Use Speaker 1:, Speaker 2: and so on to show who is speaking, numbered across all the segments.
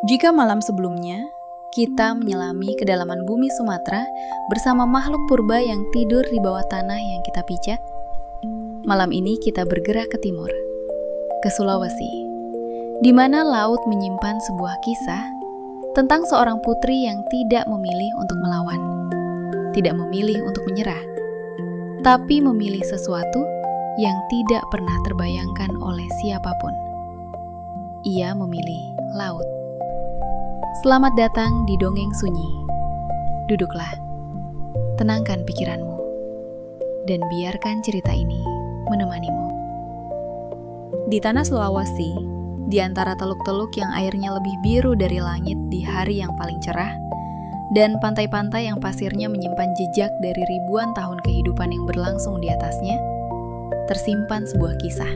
Speaker 1: Jika malam sebelumnya, kita menyelami kedalaman bumi Sumatera bersama makhluk purba yang tidur di bawah tanah yang kita pijak, malam ini kita bergerak ke timur, ke Sulawesi, di mana laut menyimpan sebuah kisah tentang seorang putri yang tidak memilih untuk melawan, tidak memilih untuk menyerah, tapi memilih sesuatu yang tidak pernah terbayangkan oleh siapapun. Ia memilih laut. Selamat datang di Dongeng Sunyi. Duduklah, tenangkan pikiranmu, dan biarkan cerita ini menemanimu. Di tanah Sulawesi, di antara teluk-teluk yang airnya lebih biru dari langit di hari yang paling cerah, dan pantai-pantai yang pasirnya menyimpan jejak dari ribuan tahun kehidupan yang berlangsung di atasnya, tersimpan sebuah kisah.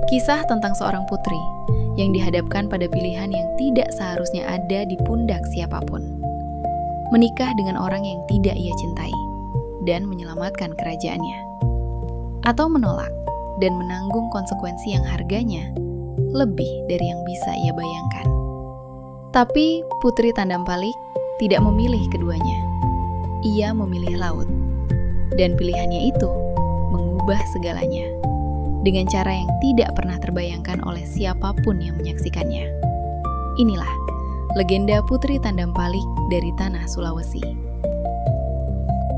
Speaker 1: Kisah tentang seorang putri yang dihadapkan pada pilihan yang tidak seharusnya ada di pundak siapapun. Menikah dengan orang yang tidak ia cintai dan menyelamatkan kerajaannya. Atau menolak dan menanggung konsekuensi yang harganya lebih dari yang bisa ia bayangkan. Tapi Putri Tandampalik tidak memilih keduanya. Ia memilih laut. Dan pilihannya itu mengubah segalanya dengan cara yang tidak pernah terbayangkan oleh siapapun yang menyaksikannya. Inilah legenda Putri Tandampalik dari tanah Sulawesi.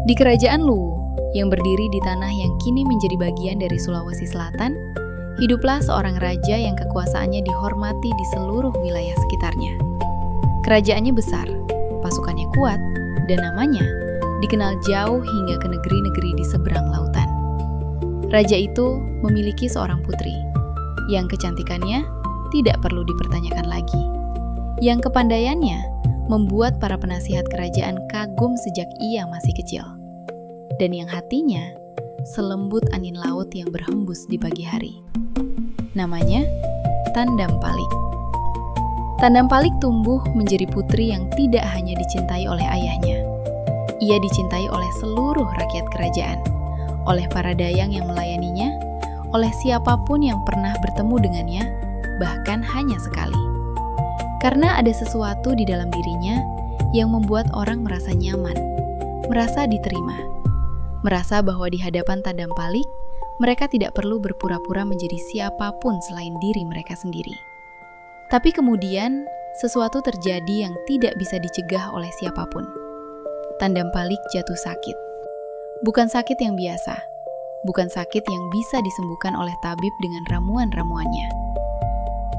Speaker 1: Di kerajaan Luwu, yang berdiri di tanah yang kini menjadi bagian dari Sulawesi Selatan, hiduplah seorang raja yang kekuasaannya dihormati di seluruh wilayah sekitarnya. Kerajaannya besar, pasukannya kuat, dan namanya dikenal jauh hingga ke negeri-negeri di seberang lautan. Raja itu memiliki seorang putri, yang kecantikannya tidak perlu dipertanyakan lagi, yang kepandaiannya membuat para penasihat kerajaan kagum sejak ia masih kecil, dan yang hatinya selembut angin laut yang berhembus di pagi hari. Namanya Tandampalik. Tandampalik tumbuh menjadi putri yang tidak hanya dicintai oleh ayahnya, ia dicintai oleh seluruh rakyat kerajaan, oleh para dayang yang melayaninya, oleh siapapun yang pernah bertemu dengannya, bahkan hanya sekali. Karena ada sesuatu di dalam dirinya yang membuat orang merasa nyaman, merasa diterima, merasa bahwa di hadapan Tandampalik, mereka tidak perlu berpura-pura menjadi siapapun selain diri mereka sendiri. Tapi kemudian, sesuatu terjadi yang tidak bisa dicegah oleh siapapun. Tandampalik jatuh sakit. Bukan sakit yang biasa, bukan sakit yang bisa disembuhkan oleh tabib dengan ramuan-ramuannya.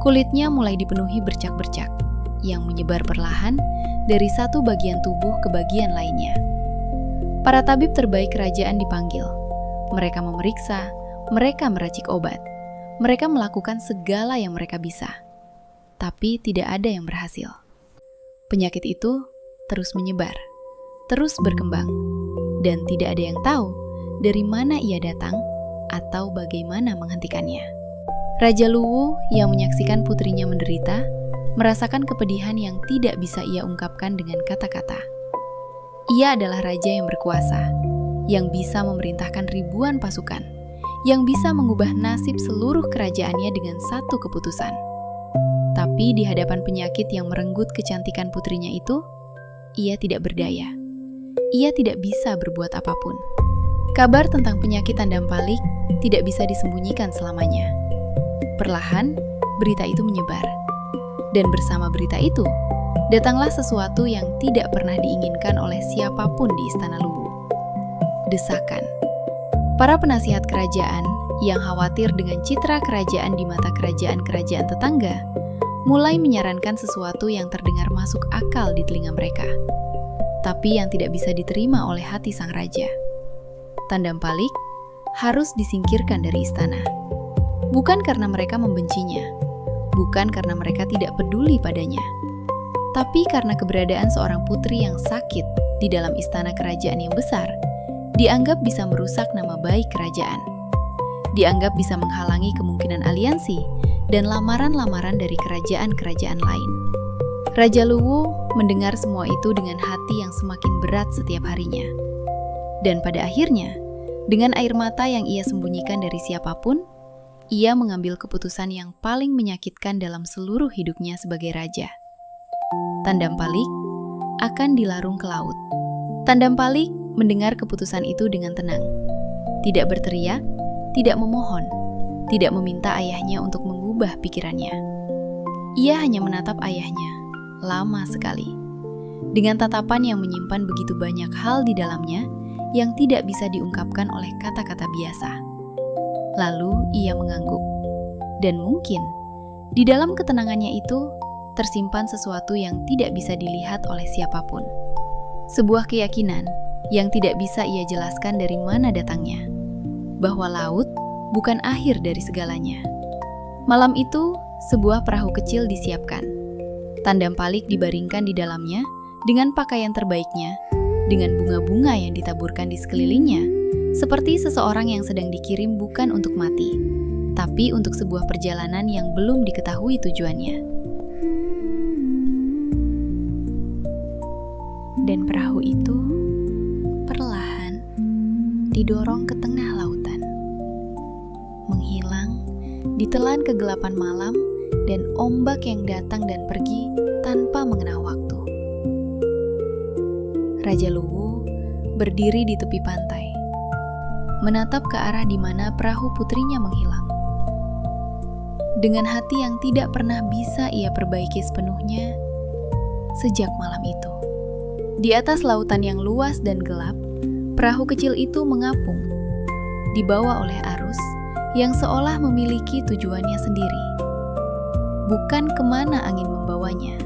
Speaker 1: Kulitnya mulai dipenuhi bercak-bercak yang menyebar perlahan dari satu bagian tubuh ke bagian lainnya. Para tabib terbaik kerajaan dipanggil. Mereka memeriksa, mereka meracik obat, mereka melakukan segala yang mereka bisa. Tapi tidak ada yang berhasil. Penyakit itu terus menyebar, terus berkembang, dan tidak ada yang tahu dari mana ia datang atau bagaimana menghentikannya. Raja Luwu yang menyaksikan putrinya menderita, merasakan kepedihan yang tidak bisa ia ungkapkan dengan kata-kata. Ia adalah raja yang berkuasa, yang bisa memerintahkan ribuan pasukan, yang bisa mengubah nasib seluruh kerajaannya dengan satu keputusan. Tapi di hadapan penyakit yang merenggut kecantikan putrinya itu, ia tidak berdaya. Ia tidak bisa berbuat apapun. Kabar tentang penyakit Tandampalik tidak bisa disembunyikan selamanya. Perlahan, berita itu menyebar. Dan bersama berita itu, datanglah sesuatu yang tidak pernah diinginkan oleh siapapun di Istana Luwu. Desakan. Para penasihat kerajaan yang khawatir dengan citra kerajaan di mata kerajaan-kerajaan tetangga, mulai menyarankan sesuatu yang terdengar masuk akal di telinga mereka, tapi yang tidak bisa diterima oleh hati sang raja. Tandampalik harus disingkirkan dari istana. Bukan karena mereka membencinya, bukan karena mereka tidak peduli padanya, tapi karena keberadaan seorang putri yang sakit di dalam istana kerajaan yang besar, dianggap bisa merusak nama baik kerajaan. Dianggap bisa menghalangi kemungkinan aliansi dan lamaran-lamaran dari kerajaan-kerajaan lain. Raja Luwu mendengar semua itu dengan hati yang semakin berat setiap harinya. Dan pada akhirnya, dengan air mata yang ia sembunyikan dari siapapun, ia mengambil keputusan yang paling menyakitkan dalam seluruh hidupnya sebagai raja. Tandampalik akan dilarung ke laut. Tandampalik mendengar keputusan itu dengan tenang. Tidak berteriak, tidak memohon, tidak meminta ayahnya untuk mengubah pikirannya. Ia hanya menatap ayahnya, lama sekali. Dengan tatapan yang menyimpan begitu banyak hal di dalamnya yang tidak bisa diungkapkan oleh kata-kata biasa. Lalu ia mengangguk. Dan mungkin, di dalam ketenangannya itu, tersimpan sesuatu yang tidak bisa dilihat oleh siapapun. Sebuah keyakinan yang tidak bisa ia jelaskan dari mana datangnya, bahwa laut bukan akhir dari segalanya. Malam itu, sebuah perahu kecil disiapkan. Tandampalik dibaringkan di dalamnya dengan pakaian terbaiknya, dengan bunga-bunga yang ditaburkan di sekelilingnya, seperti seseorang yang sedang dikirim bukan untuk mati, tapi untuk sebuah perjalanan yang belum diketahui tujuannya. Dan perahu itu perlahan didorong ke tengah lautan, menghilang ditelan kegelapan malam dan ombak yang datang dan pergi tanpa mengenal waktu. Raja Luwu berdiri di tepi pantai, menatap ke arah di mana perahu putrinya menghilang. Dengan hati yang tidak pernah bisa ia perbaiki sepenuhnya sejak malam itu. Di atas lautan yang luas dan gelap, perahu kecil itu mengapung, dibawa oleh arus yang seolah memiliki tujuannya sendiri. Bukan kemana angin membawanya,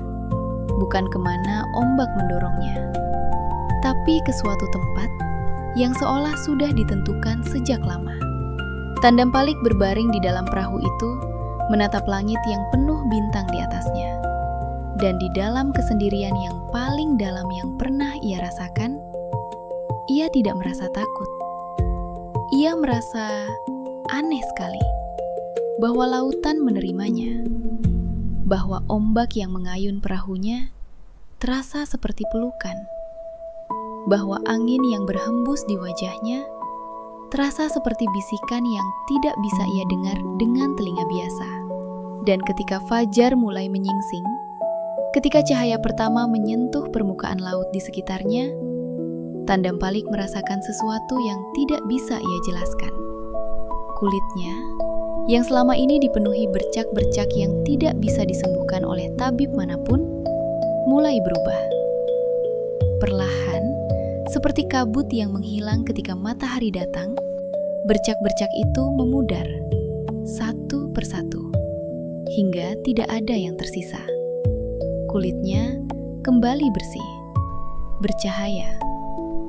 Speaker 1: bukan kemana ombak mendorongnya, tapi ke suatu tempat yang seolah sudah ditentukan sejak lama. Tandampalik berbaring di dalam perahu itu, menatap langit yang penuh bintang di atasnya. Dan di dalam kesendirian yang paling dalam yang pernah ia rasakan, ia tidak merasa takut. Ia merasa aneh sekali bahwa lautan menerimanya, bahwa ombak yang mengayun perahunya terasa seperti pelukan, bahwa angin yang berhembus di wajahnya terasa seperti bisikan yang tidak bisa ia dengar dengan telinga biasa. Dan ketika fajar mulai menyingsing, ketika cahaya pertama menyentuh permukaan laut di sekitarnya, Tandampalik merasakan sesuatu yang tidak bisa ia jelaskan. Kulitnya, yang selama ini dipenuhi bercak-bercak yang tidak bisa disembuhkan oleh tabib manapun, mulai berubah. Perlahan, seperti kabut yang menghilang ketika matahari datang, bercak-bercak itu memudar, satu persatu, hingga tidak ada yang tersisa. Kulitnya kembali bersih, bercahaya,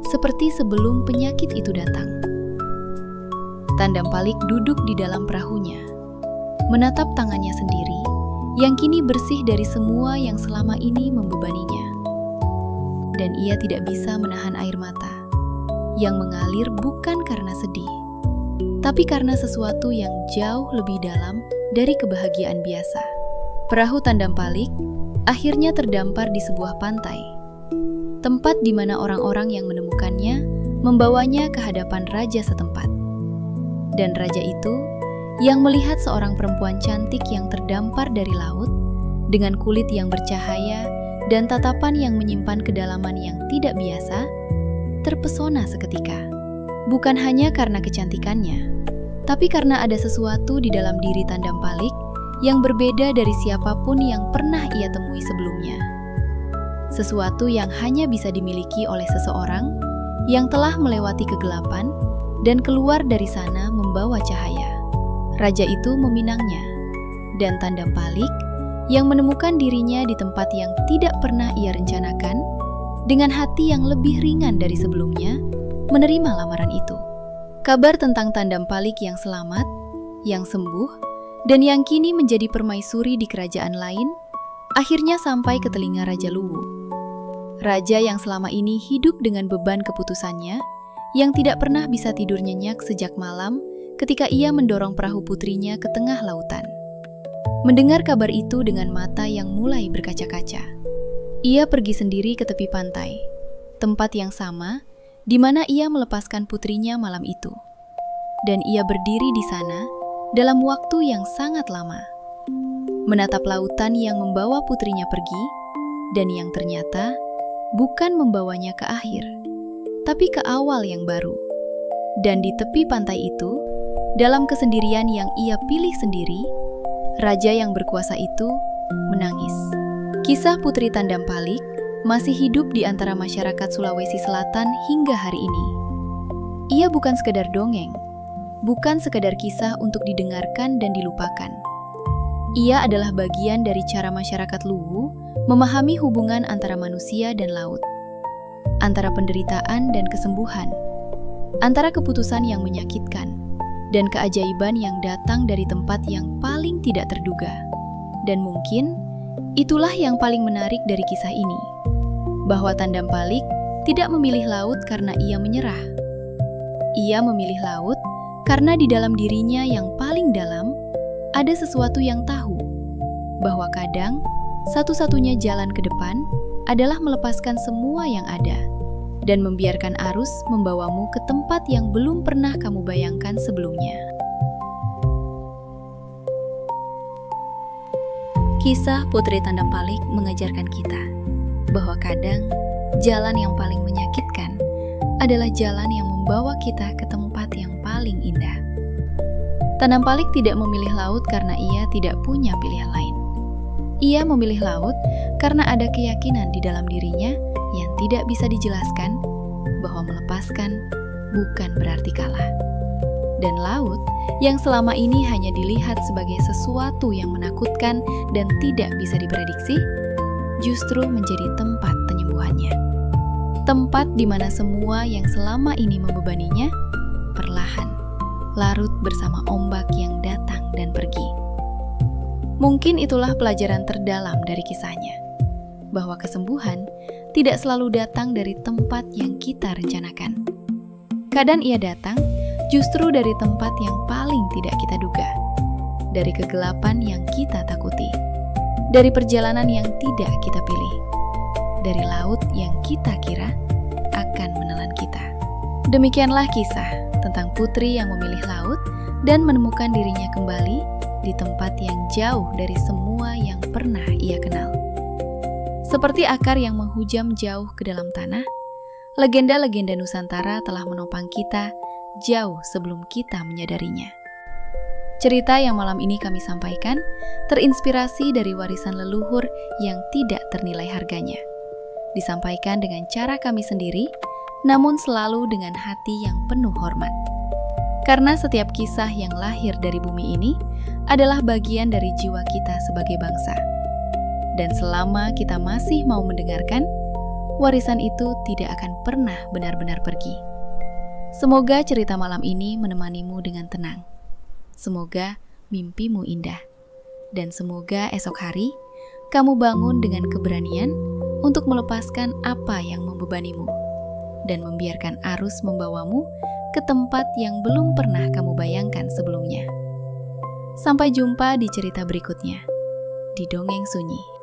Speaker 1: seperti sebelum penyakit itu datang. Tandampalik duduk di dalam perahunya, menatap tangannya sendiri yang kini bersih dari semua yang selama ini membebaninya. Dan ia tidak bisa menahan air mata yang mengalir bukan karena sedih, tapi karena sesuatu yang jauh lebih dalam dari kebahagiaan biasa. Perahu Tandampalik akhirnya terdampar di sebuah pantai, tempat di mana orang-orang yang menemukannya membawanya ke hadapan raja setempat. Dan raja itu yang melihat seorang perempuan cantik yang terdampar dari laut dengan kulit yang bercahaya dan tatapan yang menyimpan kedalaman yang tidak biasa, terpesona seketika. Bukan hanya karena kecantikannya, tapi karena ada sesuatu di dalam diri Tandampalik yang berbeda dari siapapun yang pernah ia temui sebelumnya. Sesuatu yang hanya bisa dimiliki oleh seseorang yang telah melewati kegelapan dan keluar dari sana membawa cahaya. Raja itu meminangnya, dan Tandampalik yang menemukan dirinya di tempat yang tidak pernah ia rencanakan, dengan hati yang lebih ringan dari sebelumnya, menerima lamaran itu. Kabar tentang Tandampalik yang selamat, yang sembuh, dan yang kini menjadi permaisuri di kerajaan lain, akhirnya sampai ke telinga Raja Luwu. Raja yang selama ini hidup dengan beban keputusannya, yang tidak pernah bisa tidur nyenyak sejak malam ketika ia mendorong perahu putrinya ke tengah lautan. Mendengar kabar itu dengan mata yang mulai berkaca-kaca, ia pergi sendiri ke tepi pantai, tempat yang sama di mana ia melepaskan putrinya malam itu. Dan ia berdiri di sana dalam waktu yang sangat lama, menatap lautan yang membawa putrinya pergi, dan yang ternyata bukan membawanya ke akhir, tapi ke awal yang baru. Dan di tepi pantai itu, dalam kesendirian yang ia pilih sendiri, raja yang berkuasa itu menangis. Kisah Putri Tandampalik masih hidup di antara masyarakat Sulawesi Selatan hingga hari ini. Ia bukan sekedar dongeng, bukan sekedar kisah untuk didengarkan dan dilupakan. Ia adalah bagian dari cara masyarakat Luwu memahami hubungan antara manusia dan laut, antara penderitaan dan kesembuhan, antara keputusan yang menyakitkan, dan keajaiban yang datang dari tempat yang paling tidak terduga. Dan mungkin, itulah yang paling menarik dari kisah ini, bahwa Tandampalik tidak memilih laut karena ia menyerah. Ia memilih laut karena di dalam dirinya yang paling dalam, ada sesuatu yang tahu, bahwa kadang satu-satunya jalan ke depan adalah melepaskan semua yang ada, dan membiarkan arus membawamu ke tempat yang belum pernah kamu bayangkan sebelumnya. Kisah Putri Tandampalik mengajarkan kita bahwa kadang jalan yang paling menyakitkan adalah jalan yang membawa kita ke tempat yang paling indah. Tandampalik tidak memilih laut karena ia tidak punya pilihan lain. Ia memilih laut karena ada keyakinan di dalam dirinya yang tidak bisa dijelaskan, bahwa melepaskan bukan berarti kalah. Dan laut yang selama ini hanya dilihat sebagai sesuatu yang menakutkan dan tidak bisa diprediksi, justru menjadi tempat penyembuhannya. Tempat di mana semua yang selama ini membebaninya perlahan larut bersama ombak yang datang dan pergi. Mungkin itulah pelajaran terdalam dari kisahnya, bahwa kesembuhan tidak selalu datang dari tempat yang kita rencanakan. Kadang ia datang justru dari tempat yang paling tidak kita duga, dari kegelapan yang kita takuti, dari perjalanan yang tidak kita pilih, dari laut yang kita kira akan menelan kita. Demikianlah kisah tentang putri yang memilih laut dan menemukan dirinya kembali di tempat yang jauh dari semua yang pernah ia kenal. Seperti akar yang menghujam jauh ke dalam tanah, legenda-legenda Nusantara telah menopang kita jauh sebelum kita menyadarinya. Cerita yang malam ini kami sampaikan terinspirasi dari warisan leluhur yang tidak ternilai harganya. Disampaikan dengan cara kami sendiri, namun selalu dengan hati yang penuh hormat. Karena setiap kisah yang lahir dari bumi ini adalah bagian dari jiwa kita sebagai bangsa. Dan selama kita masih mau mendengarkan, warisan itu tidak akan pernah benar-benar pergi. Semoga cerita malam ini menemanimu dengan tenang. Semoga mimpimu indah. Dan semoga esok hari kamu bangun dengan keberanian untuk melepaskan apa yang membebanimu dan membiarkan arus membawamu ke tempat yang belum pernah kamu bayangkan sebelumnya. Sampai jumpa di cerita berikutnya, di Dongeng Sunyi.